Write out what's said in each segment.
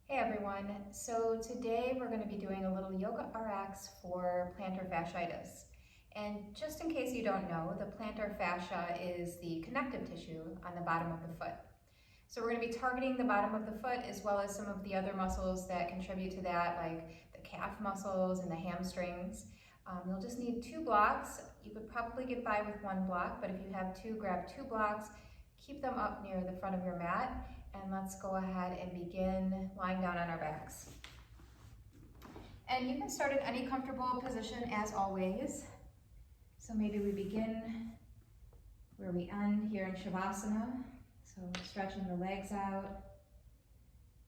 Hey everyone, so today we're going to be doing a little yoga RX for plantar fasciitis. And just in case you don't know, the plantar fascia is the connective tissue on the bottom of the foot. So we're going to be targeting the bottom of the foot as well as some of the other muscles that contribute to that, like the calf muscles and the hamstrings. You'll just need 2 blocks. You could probably get by with 1 block, but if you have 2, grab 2 blocks, keep them up near the front of your mat, and let's go ahead and begin lying down on our backs. And you can start in any comfortable position as always. So maybe we begin where we end here in Shavasana. So stretching the legs out,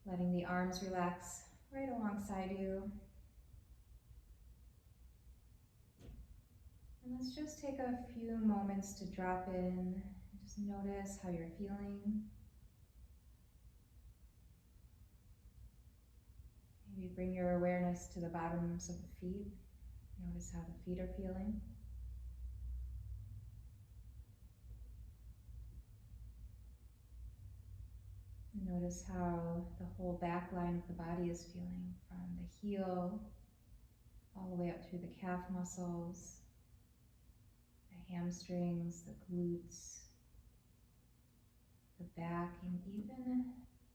letting the arms relax right alongside you. And let's just take a few moments to drop in and just notice how you're feeling. Maybe bring your awareness to the bottoms of the feet. Notice how the feet are feeling. Notice how the whole back line of the body is feeling, from the heel all the way up through the calf muscles, the hamstrings, the glutes, the back, and even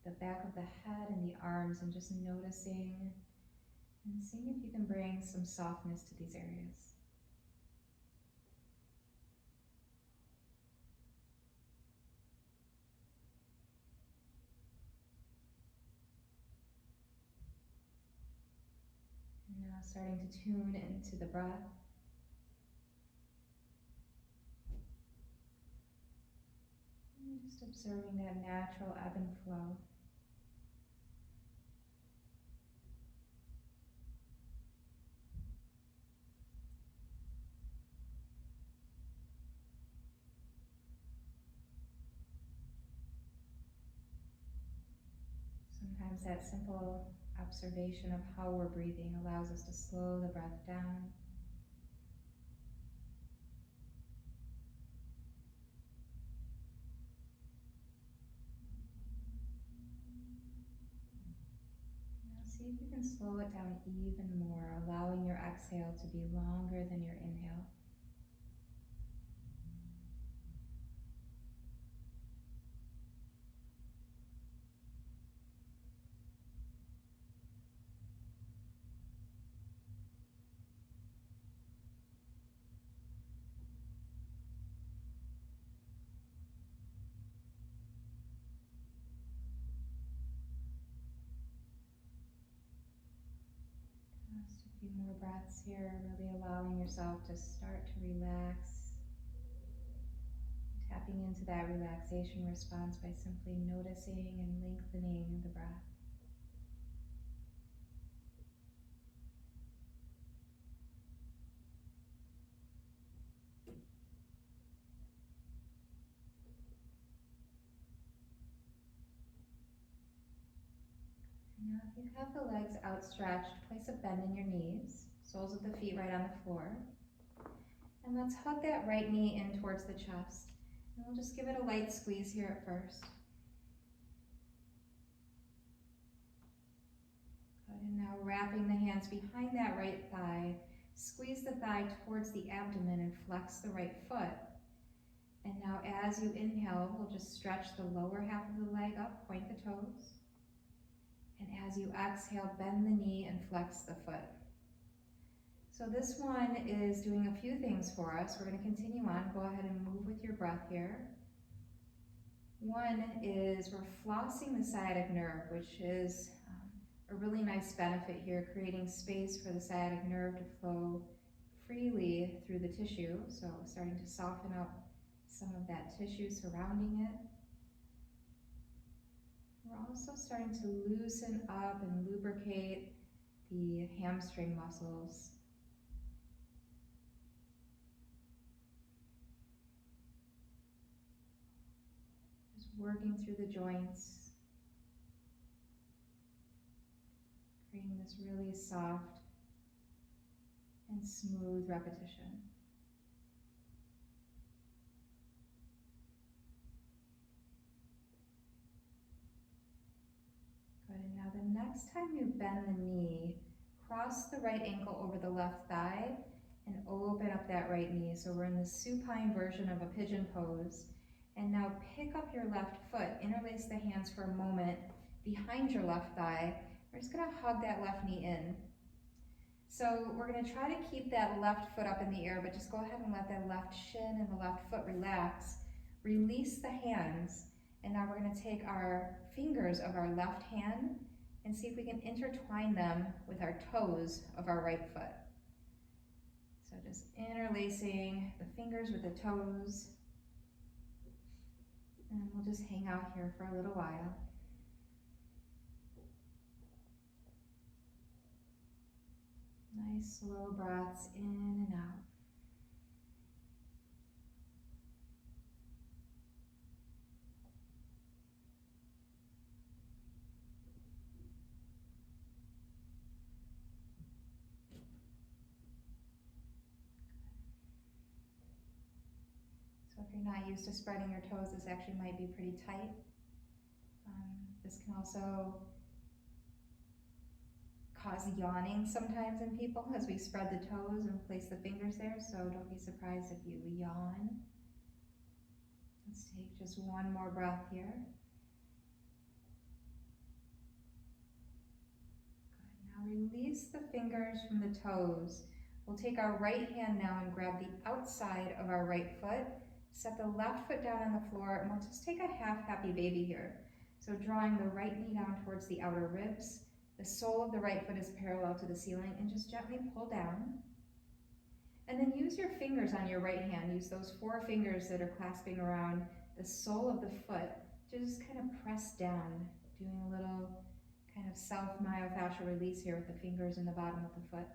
the back of the head and the arms, and just noticing and seeing if you can bring some softness to these areas. And now starting to tune into the breath. And just observing that natural ebb and flow. Sometimes that simple observation of how we're breathing allows us to slow the breath down. Now see if you can slow it down even more, allowing your exhale to be longer than your inhale. Just a few more breaths here, really allowing yourself to start to relax. Tapping into that relaxation response by simply noticing and lengthening the breath. Now if you have the legs outstretched, place a bend in your knees, soles of the feet right on the floor. And let's hug that right knee in towards the chest. And we'll just give it a light squeeze here at first. Good, and now wrapping the hands behind that right thigh, squeeze the thigh towards the abdomen and flex the right foot. And now as you inhale, we'll just stretch the lower half of the leg up, point the toes. And as you exhale, bend the knee and flex the foot. So this one is doing a few things for us. We're going to continue on. Go ahead and move with your breath here. One is we're flossing the sciatic nerve, which is a really nice benefit here, creating space for the sciatic nerve to flow freely through the tissue. So starting to soften up some of that tissue surrounding it. We're also starting to loosen up and lubricate the hamstring muscles. Just working through the joints, creating this really soft and smooth repetition. Good, and now the next next time you bend the knee, cross the right ankle over the left thigh and open up that right knee. So we're in the supine version of a pigeon pose. And now pick up your left foot, interlace the hands for a moment behind your left thigh. We're just gonna hug that left knee in. So we're gonna try to keep that left foot up in the air, but just go ahead and let that left shin and the left foot relax. Release the hands, and now we're gonna take our fingers of our left hand and see if we can intertwine them with our toes of our right foot. So just interlacing the fingers with the toes. And we'll just hang out here for a little while. Nice slow breaths in and out. So if you're not used to spreading your toes, this actually might be pretty tight. This can also cause yawning sometimes in people as we spread the toes and place the fingers there, so don't be surprised if you yawn. Let's take just one more breath here. Good. Now release the fingers from the toes. We'll take our right hand now and grab the outside of our right foot. Set the left foot down on the floor, and we'll just take a half happy baby here. So drawing the right knee down towards the outer ribs. The sole of the right foot is parallel to the ceiling, and just gently pull down. And then use your fingers on your right hand. Use those 4 fingers that are clasping around the sole of the foot to just kind of press down, doing a little kind of self myofascial release here with the fingers in the bottom of the foot.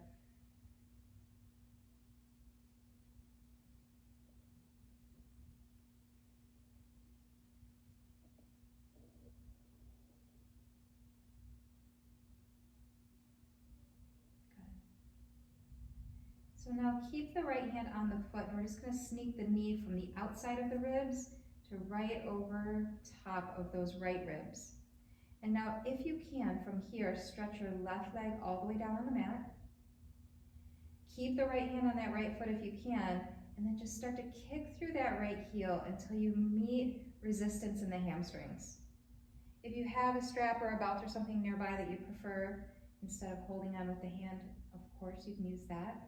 So now keep the right hand on the foot, and we're just going to sneak the knee from the outside of the ribs to right over top of those right ribs. And now if you can, from here, stretch your left leg all the way down on the mat. Keep the right hand on that right foot if you can, and then just start to kick through that right heel until you meet resistance in the hamstrings. If you have a strap or a belt or something nearby that you prefer, instead of holding on with the hand, of course you can use that.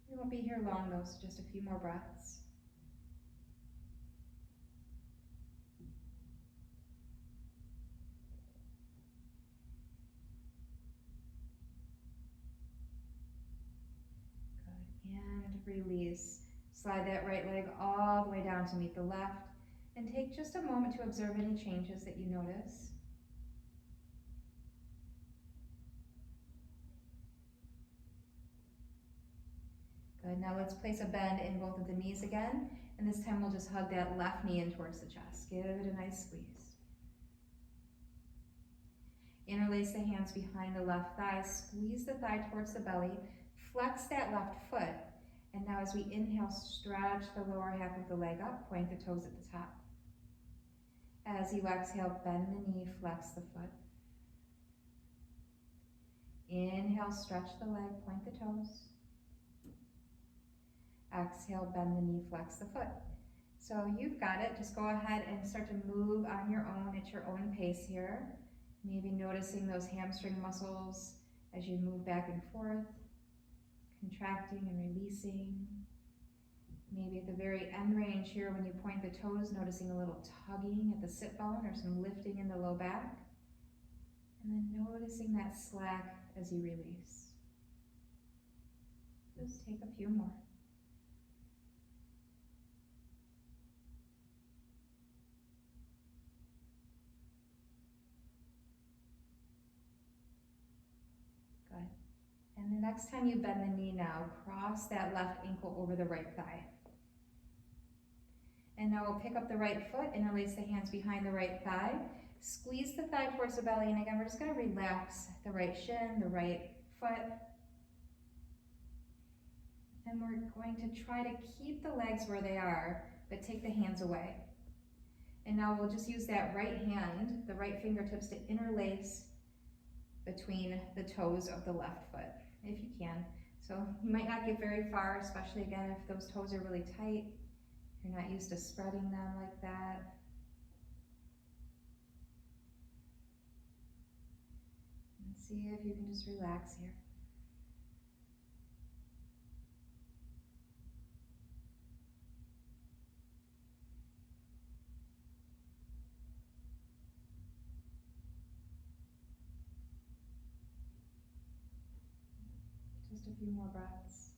We won't be here long though, so just a few more breaths. Good, and release. Slide that right leg all the way down to meet the left, and take just a moment to observe any changes that you notice. Good, now let's place a bend in both of the knees again, and this time we'll just hug that left knee in towards the chest. Give it a nice squeeze. Interlace the hands behind the left thigh, squeeze the thigh towards the belly, flex that left foot, and now as we inhale, stretch the lower half of the leg up, point the toes at the top. As you exhale, bend the knee, flex the foot. Inhale, stretch the leg, point the toes. Exhale, bend the knee, flex the foot. So you've got it. Just go ahead and start to move on your own at your own pace here. Maybe noticing those hamstring muscles as you move back and forth, contracting and releasing. Maybe at the very end range here when you point the toes, noticing a little tugging at the sit bone or some lifting in the low back. And then noticing that slack as you release. Just take a few more. Good. And the next time you bend the knee now, cross that left ankle over the right thigh. And now we'll pick up the right foot, interlace the hands behind the right thigh, squeeze the thigh towards the belly, and again, we're just going to relax the right shin, the right foot. And we're going to try to keep the legs where they are, but take the hands away. And now we'll just use that right hand, the right fingertips, to interlace between the toes of the left foot, if you can. So you might not get very far, especially again if those toes are really tight. If you're not used to spreading them like that. And see if you can just relax here. Just a few more breaths.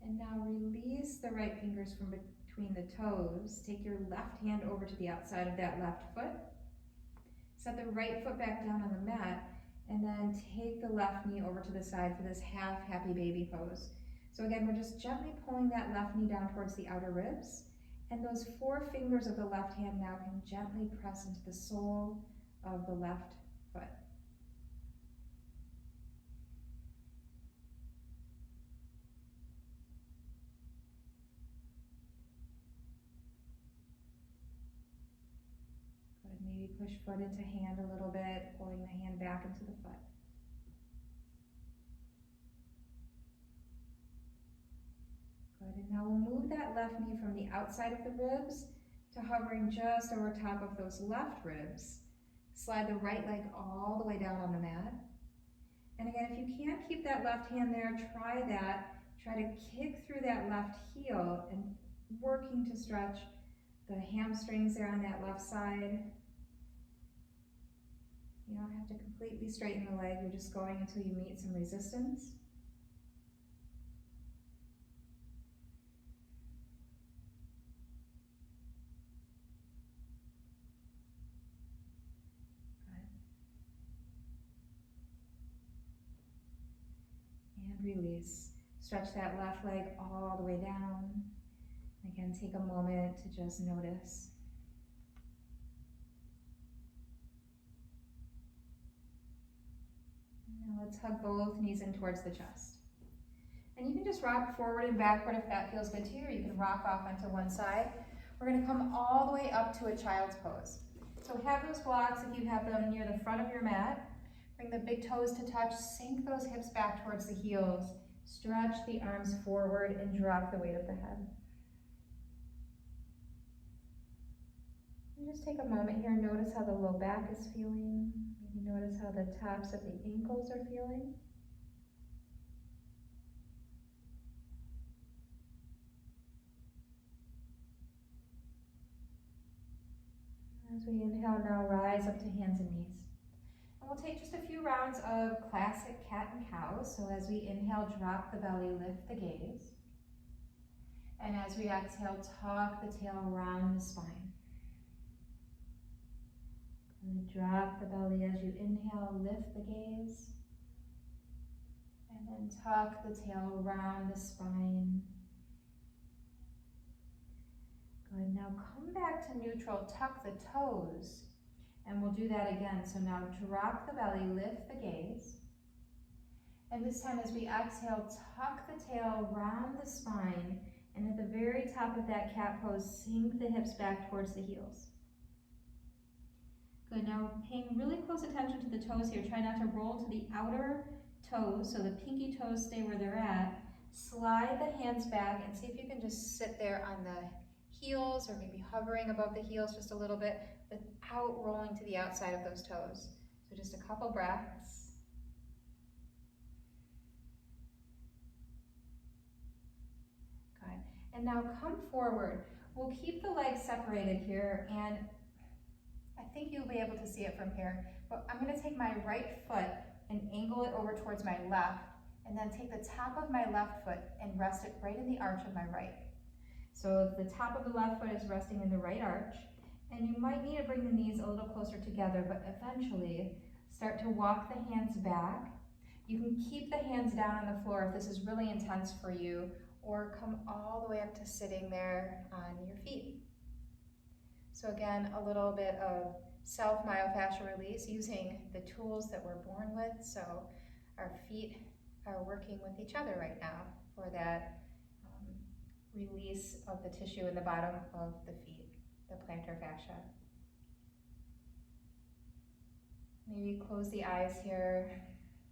Good. And now release the right fingers from between the toes. Take your left hand over to the outside of that left foot. Set the right foot back down on the mat, and then take the left knee over to the side for this half happy baby pose. So again, we're just gently pulling that left knee down towards the outer ribs, and those 4 fingers of the left hand now can gently press into the sole of the left foot. Good, maybe push foot into hand a little bit, pulling the hand back into the foot. Good, and now we'll move that left knee from the outside of the ribs to hovering just over top of those left ribs. Slide the right leg all the way down on the mat. And again, if you can't keep that left hand there, try that. Try to kick through that left heel and working to stretch the hamstrings there on that left side. You don't have to completely straighten the leg, you're just going until you meet some resistance. Release. Stretch that left leg all the way down. Again, take a moment to just notice. Now let's hug both knees in towards the chest. And you can just rock forward and backward if that feels good to you, or you can rock off onto one side. We're going to come all the way up to a child's pose. So have those blocks if you have them near the front of your mat. Bring the big toes to touch, sink those hips back towards the heels, stretch the arms forward and drop the weight of the head. And just take a moment here and notice how the low back is feeling. Maybe notice how the tops of the ankles are feeling. As we inhale, now rise up to hands and knees. And we'll take just a few rounds of classic cat and cow. So as we inhale, drop the belly, lift the gaze. And as we exhale, tuck the tail around the spine. And drop the belly as you inhale, lift the gaze. And then tuck the tail around the spine. Good, now come back to neutral, tuck the toes. And we'll do that again. So now drop the belly, lift the gaze. And this time as we exhale, tuck the tail around the spine. And at the very top of that cat pose, sink the hips back towards the heels. Good, now paying really close attention to the toes here. Try not to roll to the outer toes, so the pinky toes stay where they're at. Slide the hands back and see if you can just sit there on the heels or maybe hovering above the heels just a little bit without rolling to the outside of those toes. So just a couple breaths. Good. And now come forward. We'll keep the legs separated here, and I think you'll be able to see it from here, but I'm going to take my right foot and angle it over towards my left, and then take the top of my left foot and rest it right in the arch of my right. So the top of the left foot is resting in the right arch, and you might need to bring the knees a little closer together, but eventually start to walk the hands back. You can keep the hands down on the floor if this is really intense for you, or come all the way up to sitting there on your feet. So again, a little bit of self myofascial release using the tools that we're born with. So our feet are working with each other right now for that release of the tissue in the bottom of the feet, the plantar fascia. Maybe close the eyes here.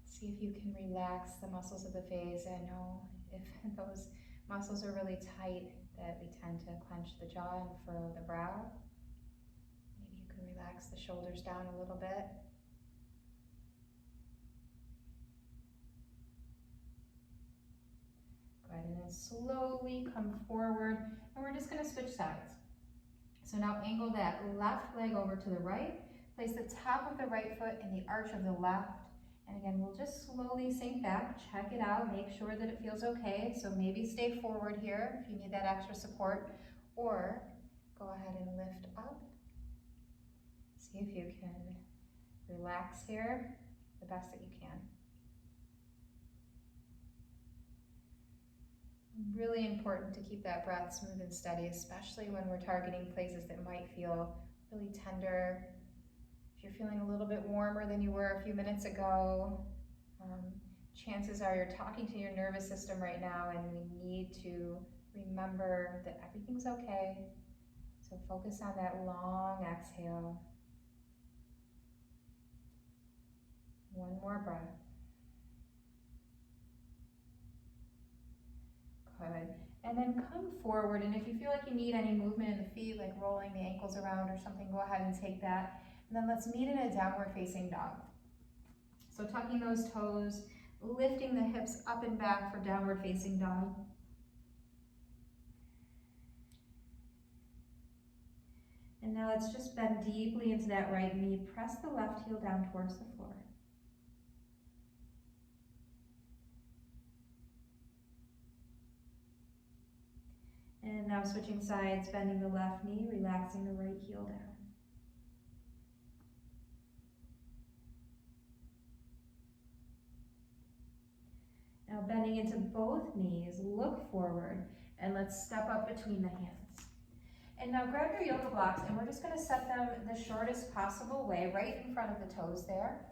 See if you can relax the muscles of the face. I know if those muscles are really tight that we tend to clench the jaw and furrow the brow. Maybe you can relax the shoulders down a little bit. Good, and then slowly come forward, and we're just going to switch sides. So now angle that left leg over to the right, place the top of the right foot in the arch of the left, and again, we'll just slowly sink back, check it out, make sure that it feels okay. So maybe stay forward here if you need that extra support, or go ahead and lift up. See if you can relax here the best that you can. Really important to keep that breath smooth and steady, especially when we're targeting places that might feel really tender. If you're feeling a little bit warmer than you were a few minutes ago, chances are you're talking to your nervous system right now, and we need to remember that everything's okay. So focus on that long exhale. One more breath. Good. And then come forward, and if you feel like you need any movement in the feet, like rolling the ankles around or something, go ahead and take that. And then let's meet in a downward facing dog. So tucking those toes, lifting the hips up and back for downward facing dog. And now let's just bend deeply into that right knee. Press the left heel down towards the floor. And now switching sides, bending the left knee, relaxing the right heel down. Now bending into both knees, look forward, and let's step up between the hands. And now grab your yoga blocks, and we're just going to set them the shortest possible way, right in front of the toes there.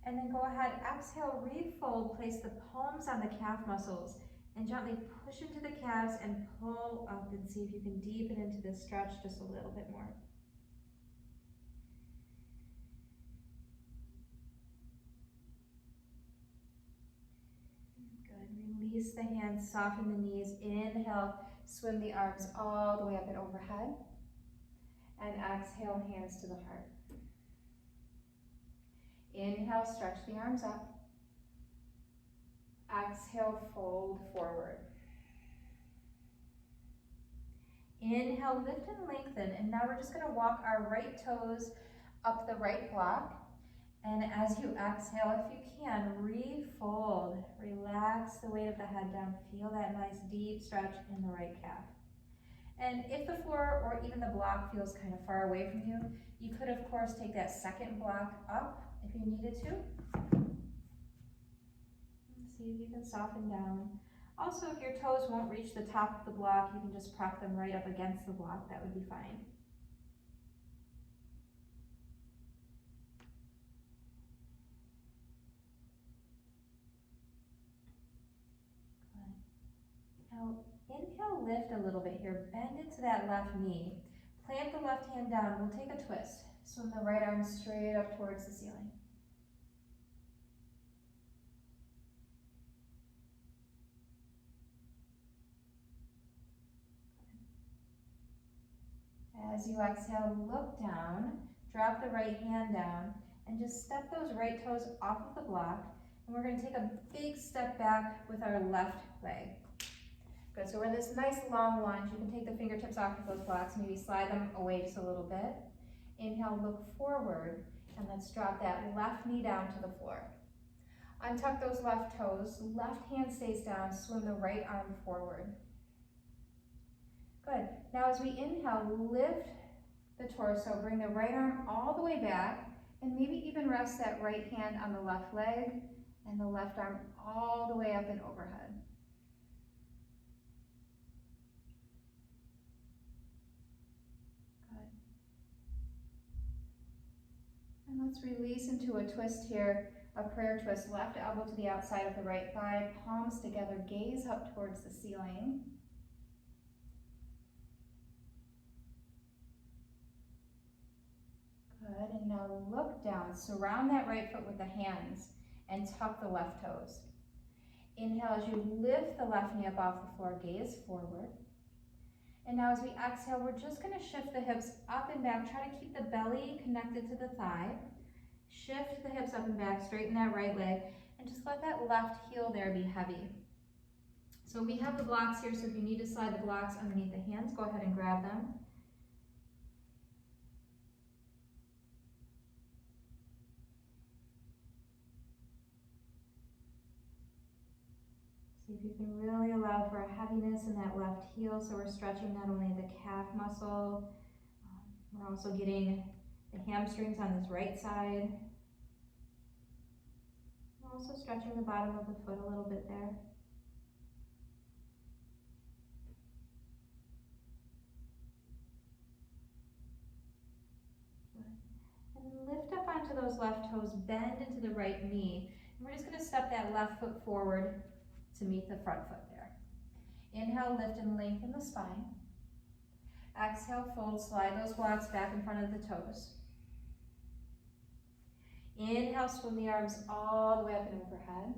And then go ahead, exhale, refold, place the palms on the calf muscles, and gently push into the calves and pull up, and see if you can deepen into this stretch just a little bit more. Good, release the hands, soften the knees, inhale, swim the arms all the way up and overhead, and exhale, hands to the heart. Inhale, stretch the arms up. Exhale, fold forward. Inhale, lift and lengthen, and now we're just going to walk our right toes up the right block. And as you exhale, if you can, refold. Relax the weight of the head down. Feel that nice deep stretch in the right calf. And if the floor or even the block feels kind of far away from you, you could, of course, take that second block up if you needed to. See if you can soften down. Also, if your toes won't reach the top of the block, you can just prop them right up against the block. That would be fine. Good. Now, inhale, lift a little bit here. Bend into that left knee. Plant the left hand down. We'll take a twist. Swim the right arm straight up towards the ceiling. As you exhale, look down, drop the right hand down, and just step those right toes off of the block. And we're going to take a big step back with our left leg. Good, so we're in this nice long lunge. You can take the fingertips off of those blocks, maybe slide them away just a little bit. Inhale, look forward, and let's drop that left knee down to the floor. Untuck those left toes, left hand stays down, swim the right arm forward. Good. Now as we inhale, lift the torso, bring the right arm all the way back, and maybe even rest that right hand on the left leg and the left arm all the way up and overhead. Good. And let's release into a twist here. A prayer twist, left elbow to the outside of the right thigh, palms together, gaze up towards the ceiling. Good, and now look down, surround that right foot with the hands and tuck the left toes. Inhale as you lift the left knee up off the floor, gaze forward. And now as we exhale, we're just gonna shift the hips up and back. Try to keep the belly connected to the thigh. Shift the hips up and back, straighten that right leg, and just let that left heel there be heavy. So we have the blocks here, so if you need to slide the blocks underneath the hands, go ahead and grab them. See if you can really allow for a heaviness in that left heel, so we're stretching not only the calf muscle, we're also getting the hamstrings on this right side. We're also stretching the bottom of the foot a little bit there. And lift up onto those left toes, bend into the right knee. And we're just going to step that left foot forward to meet the front foot there. Inhale, lift and lengthen the spine. Exhale, fold, slide those blocks back in front of the toes. Inhale, swim the arms all the way up and overhead.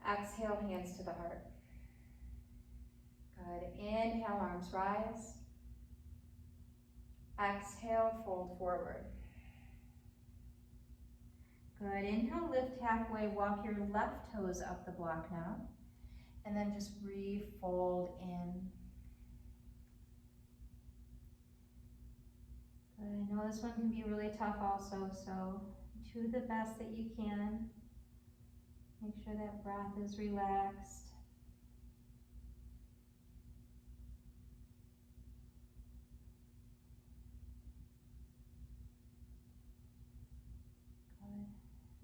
Exhale, hands to the heart. Good. Inhale, arms rise. Exhale, fold forward. Good. Inhale, lift halfway, walk your left toes up the block now. And then just refold in. Good. I know this one can be really tough also, so do the best that you can. Make sure that breath is relaxed.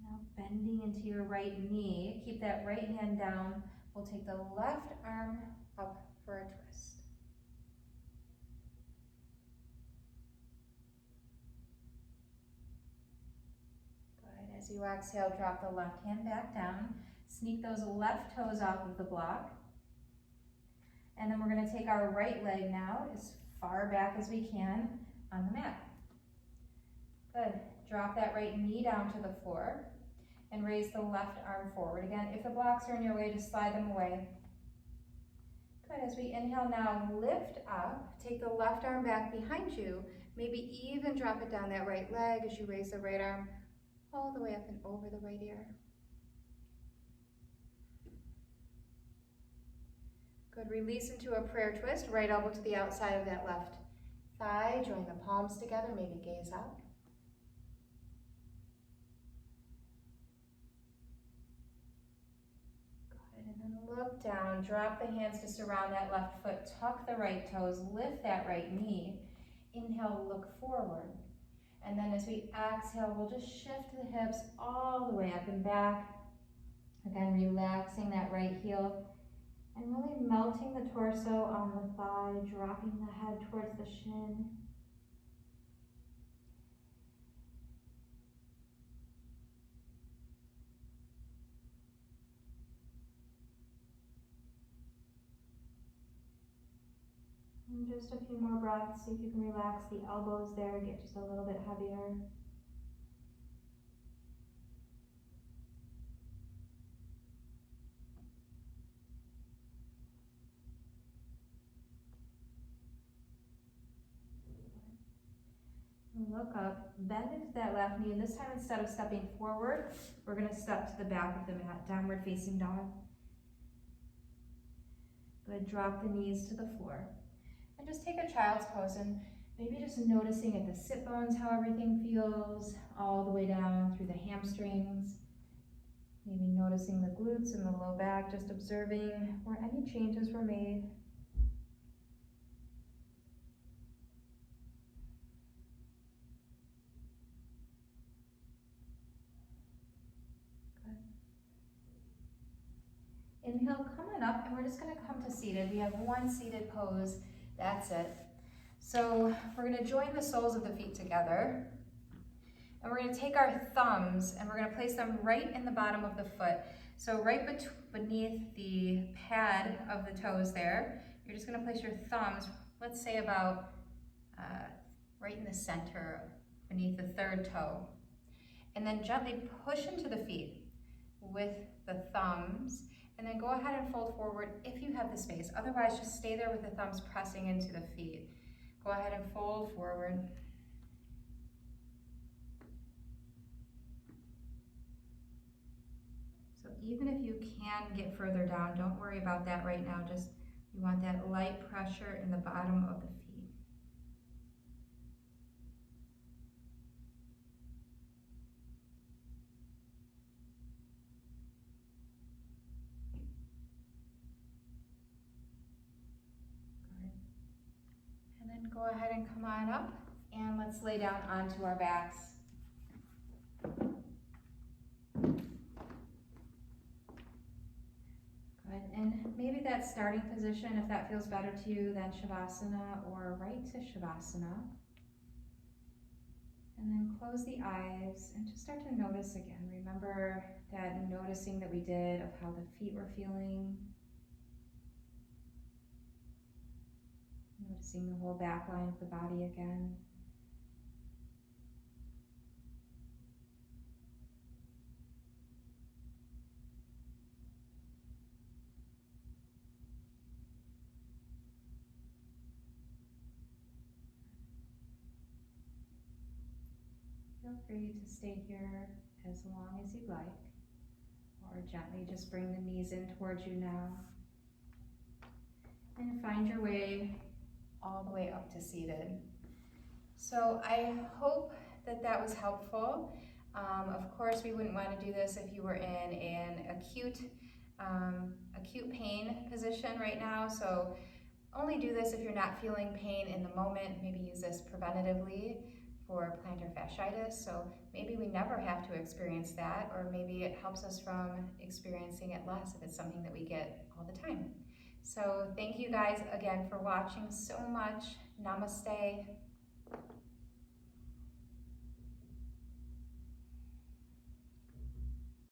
Now bending into your right knee, keep that right hand down. We'll take the left arm up for a twist. Good, as you exhale, drop the left hand back down. Sneak those left toes off of the block. And then we're gonna take our right leg now as far back as we can on the mat. Good. Drop that right knee down to the floor and raise the left arm forward. Again, if the blocks are in your way, just slide them away. Good, as we inhale now, lift up, take the left arm back behind you, maybe even drop it down that right leg as you raise the right arm all the way up and over the right ear. Good, release into a prayer twist, right elbow to the outside of that left thigh, join the palms together, maybe gaze up. Look down, drop the hands to surround that left foot, tuck the right toes, lift that right knee. Inhale, look forward. And then as we exhale, we'll just shift the hips all the way up and back. Again, relaxing that right heel and really melting the torso on the thigh, dropping the head towards the shin. And just a few more breaths, see if you can relax the elbows there, get just a little bit heavier. Look up, bend into that left knee, and this time instead of stepping forward, we're going to step to the back of the mat, downward facing dog. Good, drop the knees to the floor. And just take a child's pose and maybe just noticing at the sit bones how everything feels, all the way down through the hamstrings. Maybe noticing the glutes and the low back, just observing where any changes were made. Inhale, coming up, and we're just going to come to seated. We have one seated pose, that's it. So we're going to join the soles of the feet together, And we're going to take our thumbs and we're going to place them right in the bottom of the foot. So right beneath the pad of the toes there, you're just going to place your thumbs, let's say about right in the center beneath the third toe. And then gently push into the feet with the thumbs, and then go ahead and fold forward if you have the space. Otherwise, just stay there with the thumbs pressing into the feet. Go ahead and fold forward. So even if you can get further down, don't worry about that right now. Just, you want that light pressure in the bottom of the feet. And then go ahead and come on up, and let's lay down onto our backs. Good, and maybe that starting position, if that feels better to you, then Shavasana or right to Shavasana. And then close the eyes and just start to notice again. Remember that noticing that we did of how the feet were feeling. Noticing the whole back line of the body again. Feel free to stay here as long as you'd like, or gently just bring the knees in towards you now. And find your way all the way up to seated. So I hope that that was helpful. Of course, we wouldn't want to do this if you were in an acute pain position right now. So only do this if you're not feeling pain in the moment. Maybe use this preventatively for plantar fasciitis. So maybe we never have to experience that, or maybe it helps us from experiencing it less if it's something that we get all the time. So thank you guys again for watching so much. Namaste.